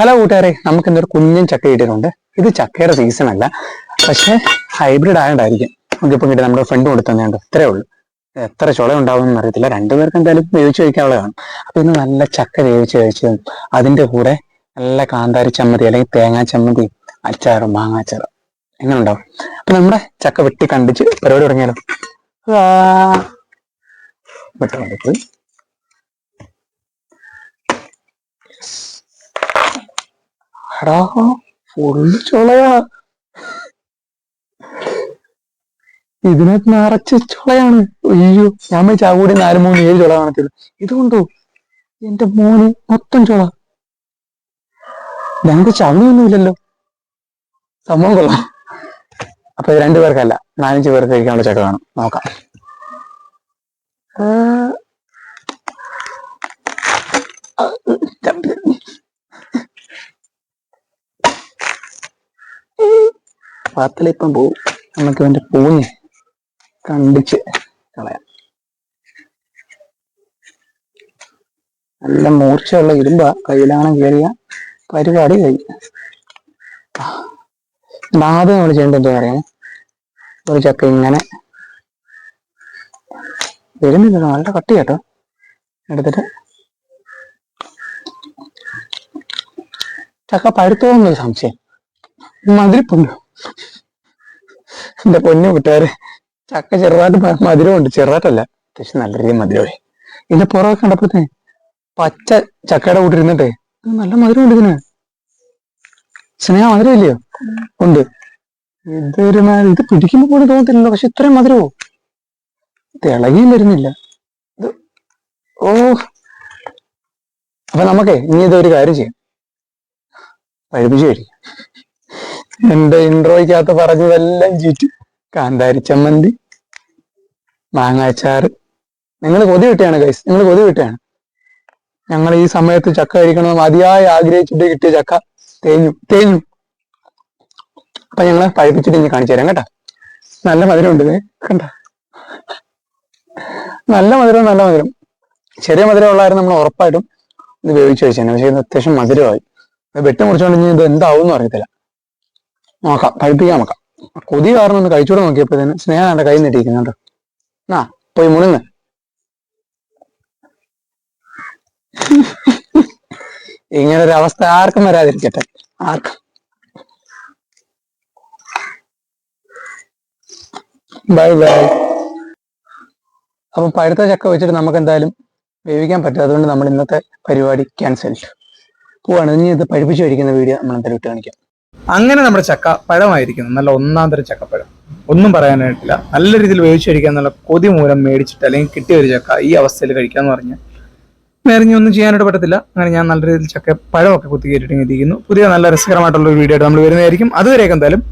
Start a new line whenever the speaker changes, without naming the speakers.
Hello കൂട്ടുകാരെ, നമുക്ക് ഇന്നൊരു കുഞ്ഞൻ ചക്ക കിട്ടിയിട്ടുണ്ട്. ഇത് ചക്കയുടെ സീസൺ അല്ല, പക്ഷെ ഹൈബ്രിഡ് ആയതുകൊണ്ടായിരിക്കും നമുക്കിപ്പം കിട്ടി. നമ്മുടെ ഫ്രണ്ട് കൊടുത്തതുകൊണ്ട് ഇത്രേ ഉള്ളൂ. എത്ര ചുള ഉണ്ടാവും എന്ന് അറിയത്തില്ല. രണ്ടുപേർക്ക് എന്തായാലും വേവിച്ച് കഴിക്കാനുള്ള കാണും. അപ്പൊ ഇന്ന് നല്ല ചക്ക വേവിച്ച് കഴിച്ചതും അതിന്റെ കൂടെ നല്ല കാന്താരി ചമ്മന്തി അല്ലെങ്കിൽ തേങ്ങാ ചമ്മന്തി, അച്ചാറും മാങ്ങാച്ചാറും എങ്ങനെ ഉണ്ടാവും. അപ്പൊ നമ്മുടെ ചക്ക വെട്ടി കണ്ടിച്ച് പരിപാടി തുടങ്ങിയാലോ. വെട്ടി എടാ, ഫുള്ള് ചുളയാ. ഇതിനകത്ത് നിറച്ച് ചുളയാണ്. അയ്യോ, ഞാൻ വെച്ചാ കൂടി 4, 3, 7 ചുള കാണത്തില്ല. ഇതുകൊണ്ടോ എന്റെ മോന് മൊത്തം ചുള. ഞങ്ങൾക്ക് ചവണിയൊന്നുമില്ലല്ലോ. സംഭവം കൊള്ളാം. അപ്പൊ 2 പേർക്കല്ല, 4-5 പേർക്ക് കഴിക്കാനുള്ള ചക്ക കാണും. നോക്കാം. പാത്തിലിപ്പം പോവും. നമുക്ക് ഇവന്റെ പൂഞ്ഞ് കണ്ടിച്ച് കളയാം. നല്ല മൂർച്ചയുള്ള ഇരുമ്പ കയ്യിലാണ് കയറിയ പരിപാടി കഴിഞ്ഞു. ആദ്യം നമ്മൾ ചെയ്യേണ്ടത് എന്താ പറയാ, ഒരു ചക്ക ഇങ്ങനെ വരുന്നില്ല, നല്ല കട്ടി കേട്ടോ. എടുത്തിട്ട് ചക്ക പഴുത്തോന്നൊരു സംശയം, മധുരിപ്പുണ്ട്. എന്റെ പൊന്നു കൂട്ടുകാര്, ചക്ക ചെറുതായിട്ട് മധുരമുണ്ട്. ചെറുതായിട്ടല്ല, അത്യാവശ്യം നല്ല രീതിയിൽ മധുരമായി. ഇതിന്റെ പുറമൊക്കെ കണ്ടപ്പോഴത്തേ പച്ച ചക്കയുടെ കൂട്ടിരുന്നിട്ടേ നല്ല മധുരമുണ്ട് ഇതിന്. സ്നേഹ മധുരം ഇല്ലയോ? ഉണ്ട്. ഇത് പിടിക്കുമ്പോ പോലും തോന്നത്തില്ലല്ലോ, പക്ഷെ ഇത്രയും മധുരമോ? തിളകിയും വരുന്നില്ല ഇത്. ഓ, അപ്പൊ നമുക്കേ ഇനി ഇതൊരു കാര്യം ചെയ്യാം, പഴുപ്പിച്ചു കഴിക്കാം. എന്റെ ഇൻട്രോയ്ക്കകത്ത് പറഞ്ഞതെല്ലാം ചീറ്റു. കാന്താരി ചമ്മന്തി, മാങ്ങാച്ചാറ്. നിങ്ങൾ കൊതി വിട്ടയാണ് ഗൈസ്, നിങ്ങൾ കൊതി വിട്ടയാണ്. ഞങ്ങൾ ഈ സമയത്ത് ചക്ക കഴിക്കണമെന്ന് അതിയായി ആഗ്രഹിച്ചിട്ട് കിട്ടിയ ചക്ക തേഞ്ഞു. അപ്പൊ ഞങ്ങള് പഴുപ്പിച്ചിട്ട് ഇനി കാണിച്ചു തരാം കേട്ടോ. നല്ല മധുരമുണ്ട് കണ്ട, നല്ല മധുരം. ചെറിയ മധുരം ഉള്ളായിരുന്നു നമ്മൾ ഉറപ്പായിട്ടും ഇത് വേവിച്ച് കഴിച്ചാണ്. പക്ഷെ ഇത് അത്യാവശ്യം മധുരമായി. വെട്ടി മുറിച്ചോണ്ട് ഇനി ഇത് എന്താവും അറിയത്തില്ല. നോക്കാം, പഴുപ്പിക്കാൻ നോക്കാം. കൊതി കാരണം ഒന്ന് കഴിച്ചൂടെ നോക്കിയപ്പോഴത്തേന് സ്നേഹം എന്റെ കൈ നീട്ടിയിരിക്കുന്നുണ്ട്. ആ, പോയി മുണിന്ന്. ഇങ്ങനൊരു അവസ്ഥ ആർക്കും വരാതിരിക്കട്ടെ, ആർക്കും. ബൈ. അപ്പൊ പഴുത്ത ചക്ക വെച്ചിട്ട് നമുക്ക് എന്തായാലും വേവിക്കാൻ പറ്റും. അതുകൊണ്ട് നമ്മൾ ഇന്നത്തെ പരിപാടി ക്യാൻസൽ പോവാണ്. ഇനി ഇത് പഴുപ്പിച്ച് കഴിക്കുന്ന വീഡിയോ നമ്മൾ എന്തായാലും ഇട്ട് കാണിക്കാം.
അങ്ങനെ നമ്മുടെ ചക്ക പഴമായിരിക്കുന്നു. നല്ല ഒന്നാം തരം ചക്കപ്പഴം, ഒന്നും പറയാനായിട്ടില്ല. നല്ല രീതിയിൽ വേവിച്ച് കഴിക്കാൻ നല്ല കൊതി മൂലം മേടിച്ചിട്ട് അല്ലെങ്കിൽ കിട്ടിയ ഒരു ചക്ക ഈ അവസ്ഥയിൽ കഴിക്കാന്ന് പറഞ്ഞാൽ വേറെ ഇനി ഒന്നും ചെയ്യാനായിട്ട് പറ്റത്തില്ല. അങ്ങനെ ഞാൻ നല്ല രീതിയിൽ ചക്ക പഴമൊക്കെ കുത്തി കയറ്റിട്ട് ഇരിക്കുന്നു. പുതിയ നല്ല രസകരമായിട്ടുള്ള ഒരു വീഡിയോ ആയിട്ട് നമ്മൾ വരുന്നതായിരിക്കും. അതുവരെയൊക്കെ എന്തായാലും